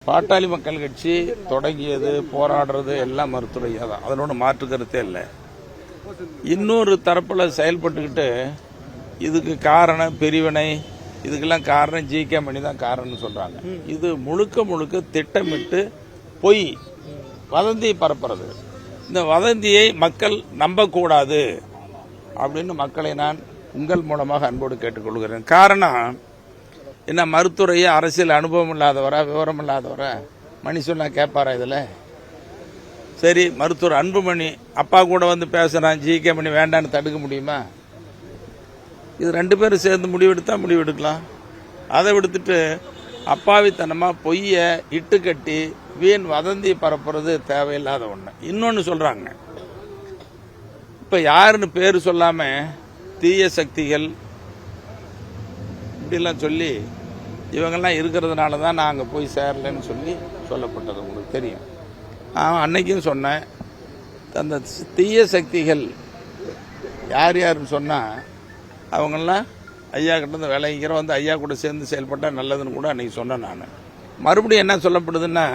பாட்டாளி மக்கள் கட்சி தொடங்கியது போராடுறது எல்லாம் மருத்துவரையா தான், அதனோட மாற்று கருத்தே இல்லை. இன்னொரு தரப்புல செயல்பட்டுக்கிட்டு இதுக்கு காரணம் பிரிவினை, இதுக்கெல்லாம் காரணம் ஜி.கே. மணி தான் காரணம்னு சொல்றாங்க. இது முழுக்க முழுக்க திட்டமிட்டு பொய் வதந்தி பரப்புறது. இந்த வதந்தியை மக்கள் நம்பக்கூடாது அப்படின்னு மக்களை நான் உங்கள் மூலமாக அன்போடு கேட்டுக்கொள்கிறேன். காரணம் என்ன, மருத்துவரையே அரசியல் அனுபவம் இல்லாதவரா, விவரம் இல்லாதவரா மணி சொன்னா கேட்பாரா? இதில் சரி, மருத்துவர் அன்புமணி அப்பா கூட வந்து பேசுறான், ஜி.கே. மணி வேண்டான்னு தடுக்க முடியுமா? இது ரெண்டு பேரும் சேர்ந்து முடிவெடுத்தா முடிவெடுக்கலாம். அதை விடுத்துட்டு அப்பாவித்தனமா பொய்ய இட்டு கட்டி வீண் வதந்தி பரப்புறது தேவையில்லாத ஒண்ணு. இன்னொன்னு சொல்றாங்க, இப்ப யாருன்னு பேரு சொல்லாம தீய சக்திகள் இப்படிலாம் சொல்லி இவங்கெல்லாம் இருக்கிறதுனால தான் நான் அங்கே போய் சேரலன்னு சொல்லி சொல்லப்பட்டது உங்களுக்கு தெரியும். நான் அன்னைக்கும் சொன்னேன், அந்த தீய சக்திகள் யார் யாருன்னு சொன்னால் அவங்கெல்லாம் ஐயா கிட்ட விளைவிக்கிறோம், வந்து ஐயா கூட சேர்ந்து செயல்பட்டால் நல்லதுன்னு கூட அன்னைக்கு சொன்னேன். நான் மறுபடியும் என்ன சொல்லப்படுதுன்னா,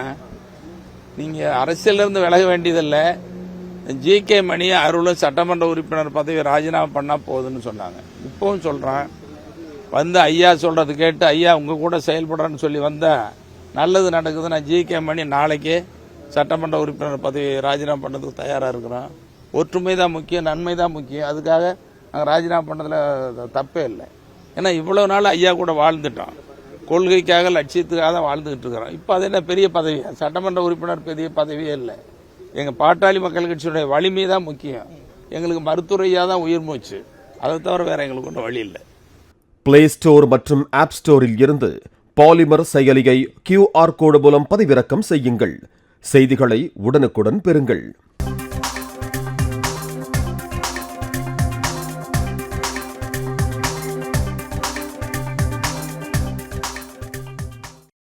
நீங்கள் அரசியலிருந்து விலக வேண்டியதில்லை, ஜி.கே. மணி அருளும் சட்டமன்ற உறுப்பினர் பதவி ராஜினாமா பண்ணால் போகுதுன்னு சொன்னாங்க. இப்பவும் சொல்கிறேன், வந்து ஐயா சொல்றது கேட்டு ஐயா உங்க கூட செயல்படுறேன்னு சொல்லி வந்தா நல்லது நடக்குது. நான் ஜி.கே. மணி நாளைக்கே சட்டமன்ற உறுப்பினர் பதவி ராஜினாமா பண்ணதுக்கு தயாரா இருக்கிறோம். ஒற்றுமை தான் முக்கியம், நன்மை தான் முக்கியம். அதுக்காக நாங்கள் ராஜினாமா பண்ணதுல தப்பே இல்லை. ஏன்னா இவ்வளவு நாள் ஐயா கூட வாழ்ந்துட்டோம், கொள்கைக்காக லட்சியத்துக்காக தான் வாழ்ந்துகிட்டு இருக்கிறோம். இப்போ அது என்ன பெரிய பதவியா? சட்டமன்ற உறுப்பினர் பெரிய பதவியே இல்லை. எங்க பாட்டாளி மக்கள் கட்சியுடைய வலிமை தான் முக்கியம். எங்களுக்கு மருத்துவரையா தான் உயிர் மூச்சு. அதை தவிர வேற எங்களுக்கு ஒன்றும் வழி இல்லை. பிளே ஸ்டோர் மற்றும் ஆப் ஸ்டோரில் இருந்து பாலிமர் செயலியை QR கோடு மூலம் பதிவிறக்கம் செய்யுங்கள். செய்திகளை உடனுக்குடன் பெறுங்கள்.